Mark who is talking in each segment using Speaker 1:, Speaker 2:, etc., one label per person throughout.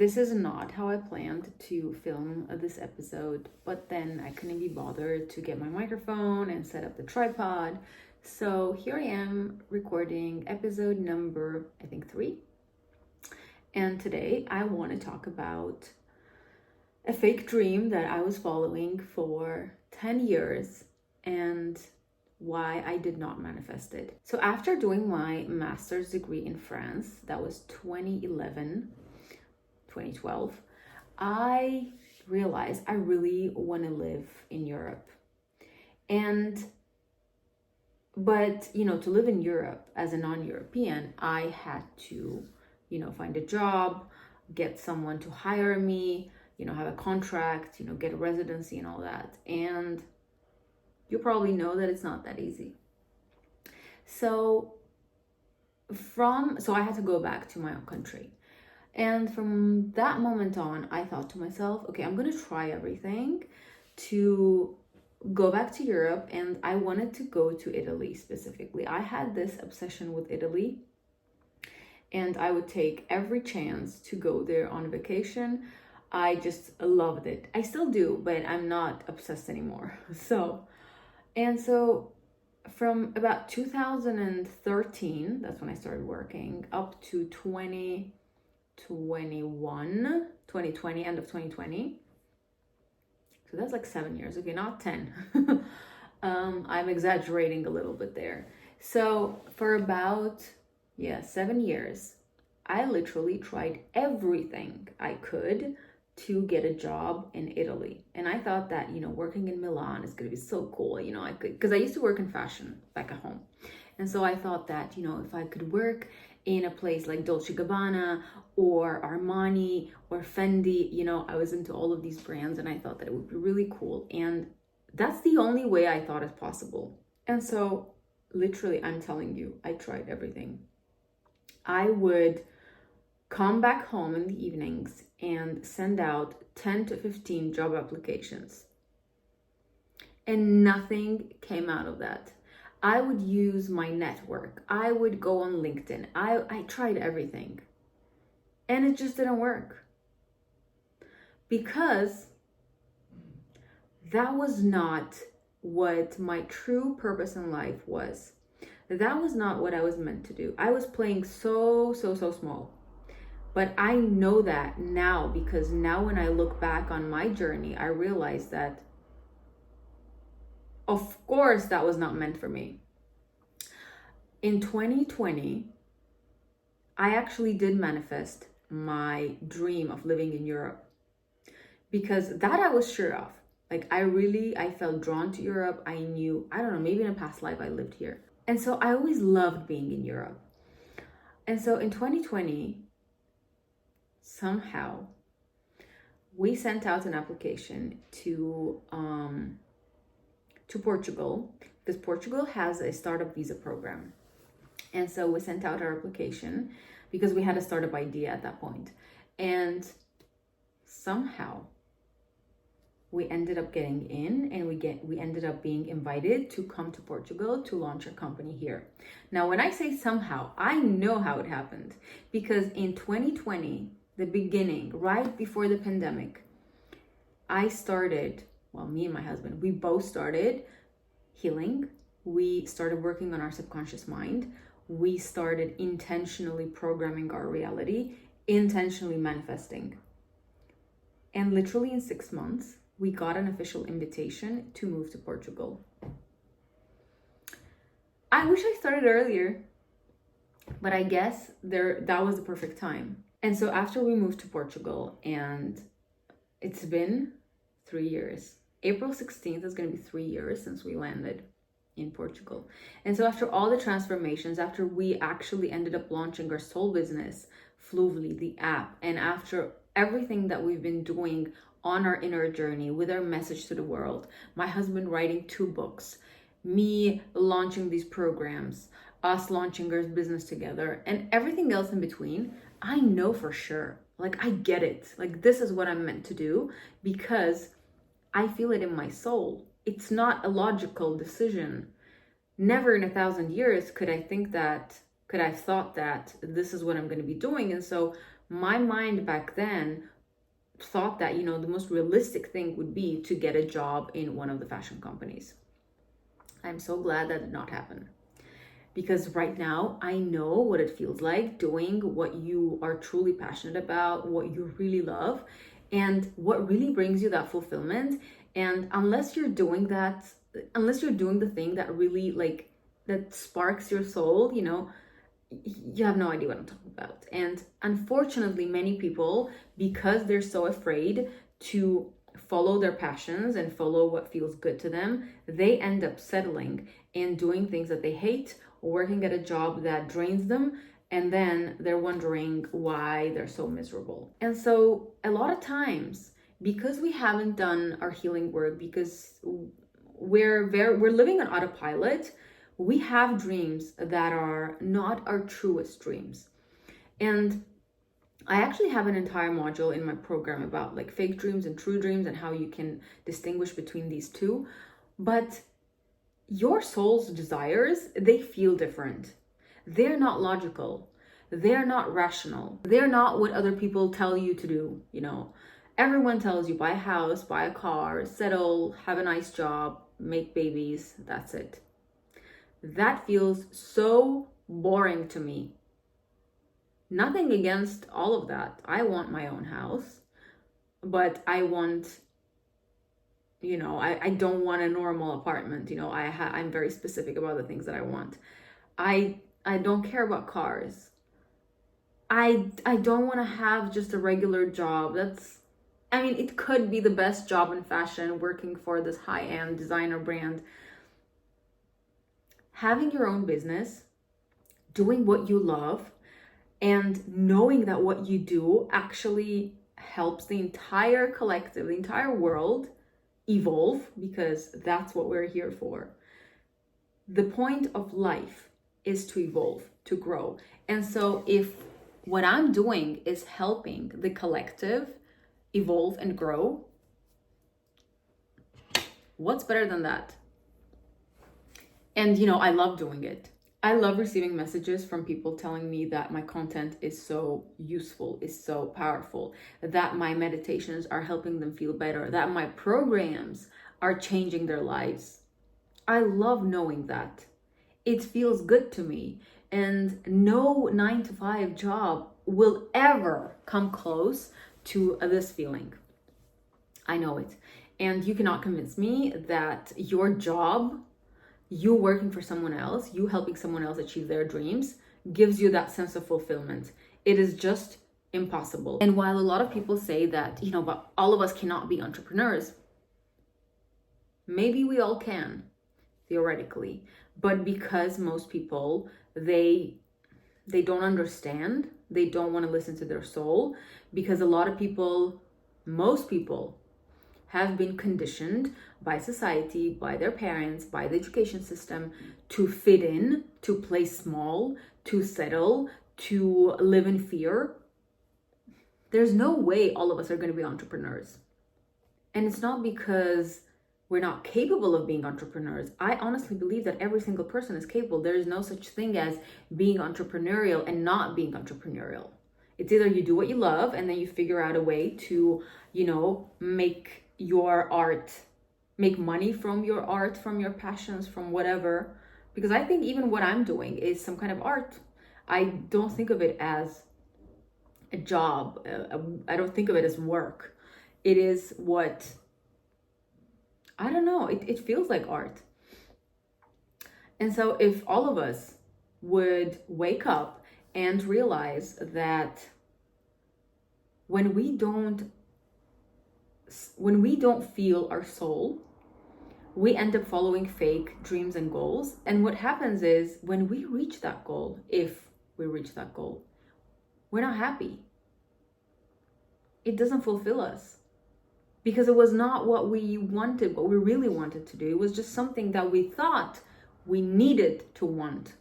Speaker 1: this is not how I planned to film this episode, but then I couldn't be bothered to get my microphone and set up the tripod. So here I am recording episode number, I think 3. And today I want to talk about a fake dream that I was following for 10 years and why I did not manifest it. So after doing my master's degree in France, that was 2012, I realized I really want to live in Europe. But to live in Europe as a non-European, I had to, find a job, get someone to hire me, have a contract, get a residency and all that. And you probably know that it's not that easy. So I had to go back to my own country. And from that moment on, I thought to myself, okay, I'm going to try everything to go back to Europe. And I wanted to go to Italy specifically. I had this obsession with Italy, and I would take every chance to go there on vacation. I just loved it. I still do, but I'm not obsessed anymore. So from about 2013, that's when I started working, up to 2020, end of 2020. So that's like 7 years. Okay, not 10. I'm exaggerating a little bit there. So for about 7 years, I literally tried everything I could to get a job in Italy. And I thought that, working in Milan is going to be so cool. I could, because I used to work in fashion back at home. And so I thought that, if I could work in a place like Dolce & Gabbana or Armani or Fendi, I was into all of these brands, and I thought that it would be really cool. And that's the only way I thought is possible. And so literally, I'm telling you, I tried everything. I would come back home in the evenings and send out 10 to 15 job applications. And nothing came out of that. I would use my network. I would go on LinkedIn. I tried everything. And it just didn't work. Because that was not what my true purpose in life was. That was not what I was meant to do. I was playing so small. But I know that now, because now when I look back on my journey, I realize that, of course, that was not meant for me. In 2020, I actually did manifest my dream of living in Europe, because that I was sure of. Like I felt drawn to Europe. I knew, I don't know, maybe in a past life I lived here. And so I always loved being in Europe. And so in 2020, somehow we sent out an application to Portugal, because Portugal has a startup visa program. And so we sent out our application because we had a startup idea at that point. And somehow we ended up getting in, and we ended up being invited to come to Portugal to launch a company here. Now, when I say somehow, I know how it happened, because in 2020, the beginning, right before the pandemic, me and my husband, we both started healing. We started working on our subconscious mind. We started intentionally programming our reality, intentionally manifesting. And literally in 6 months, we got an official invitation to move to Portugal. I wish I started earlier, but I guess that was the perfect time. And so after we moved to Portugal, and it's been 3 years. April 16th is going to be 3 years since we landed in Portugal. And so after all the transformations, after we actually ended up launching our soul business, Fluvely, the app, and after everything that we've been doing on our inner journey with our message to the world, my husband writing 2 books, me launching these programs, us launching our business together, and everything else in between, I know for sure, like I get it. Like this is what I'm meant to do, because I feel it in my soul. It's not a logical decision. Never in 1,000 years could I have thought that this is what I'm going to be doing. And so my mind back then thought that, you know, the most realistic thing would be to get a job in one of the fashion companies. I'm so glad that did not happen. Because right now I know what it feels like doing what you are truly passionate about, what you really love, and what really brings you that fulfillment. And unless you're doing that, unless you're doing the thing that really like that sparks your soul, you know, you have no idea what I'm talking about. And unfortunately, many people, because they're so afraid to follow their passions and follow what feels good to them, they end up settling and doing things that they hate, or working at a job that drains them, and then they're wondering why they're so miserable. And so a lot of times, because we haven't done our healing work, because we're living on autopilot, we have dreams that are not our truest dreams. And I actually have an entire module in my program about like fake dreams and true dreams and how you can distinguish between these two. But your soul's desires, they feel different. They're not logical. They're not rational. They're not what other people tell you to do. You know, everyone tells you buy a house, buy a car, settle, have a nice job, make babies. That's it. That feels so boring to me. Nothing against all of that. I want my own house, but I want, you know, I don't want a normal apartment. You know, I'm very specific about the things that I want. I don't care about cars. I don't want to have just a regular job. I mean, it could be the best job in fashion, working for this high-end designer brand. Having your own business, doing what you love, and knowing that what you do actually helps the entire collective, the entire world evolve, because that's what we're here for. The point of life is to evolve, to grow. And so if what I'm doing is helping the collective evolve and grow, what's better than that? And, you know, I love doing it. I love receiving messages from people telling me that my content is so useful, is so powerful, that my meditations are helping them feel better, that my programs are changing their lives. I love knowing that. It feels good to me. And no 9-to-5 job will ever come close to this feeling. I know it. And you cannot convince me that your job, you working for someone else, you helping someone else achieve their dreams, gives you that sense of fulfillment. It is just impossible. And while a lot of people say that, you know, but all of us cannot be entrepreneurs, maybe we all can, theoretically. But because most people, they don't understand, they don't want to listen to their soul, because a lot of people, most people, have been conditioned by society, by their parents, by the education system to fit in, to play small, to settle, to live in fear. There's no way all of us are going to be entrepreneurs. And it's not because we're not capable of being entrepreneurs. I honestly believe that every single person is capable. There is no such thing as being entrepreneurial and not being entrepreneurial. It's either you do what you love and then you figure out a way to, you know, make your art, make money from your art, from your passions, from whatever. Because I think even what I'm doing is some kind of art. I don't think of it as a job. I don't think of it as work. It is what, I don't know, it feels like art. And so if all of us would wake up and realize that when we don't feel our soul, we end up following fake dreams and goals. And what happens is when we reach that goal, if we reach that goal, we're not happy. It doesn't fulfill us because it was not what we wanted, what we really wanted to do. It was just something that we thought we needed to want.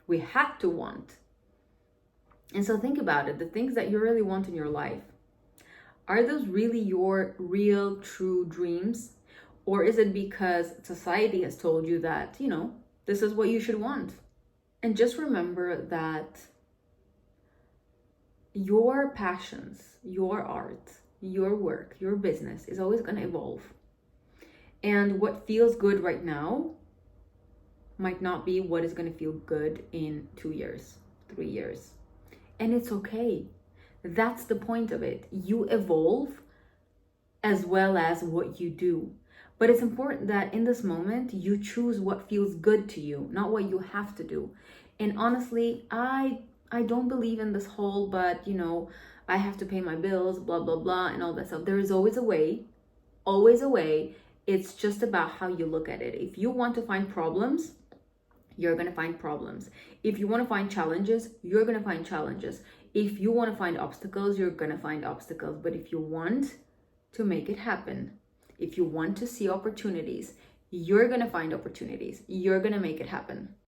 Speaker 1: We had to want. And so think about it, the things that you really want in your life. Are those really your real, true dreams? Or is it because society has told you that, you know, this is what you should want? And just remember that your passions, your art, your work, your business is always going to evolve. And what feels good right now might not be what is going to feel good in 2 years, 3 years. And it's okay. That's the point of it. You evolve as well as what you do. But it's important that in this moment, you choose what feels good to you, not what you have to do. And honestly, I don't believe in this whole, but I have to pay my bills, blah, blah, blah, and all that stuff. There is always a way, always a way. It's just about how you look at it. If you want to find problems, you're going to find problems. If you want to find challenges, you're going to find challenges. If you want to find obstacles, you're going to find obstacles. But if you want to make it happen, if you want to see opportunities, you're going to find opportunities. You're going to make it happen.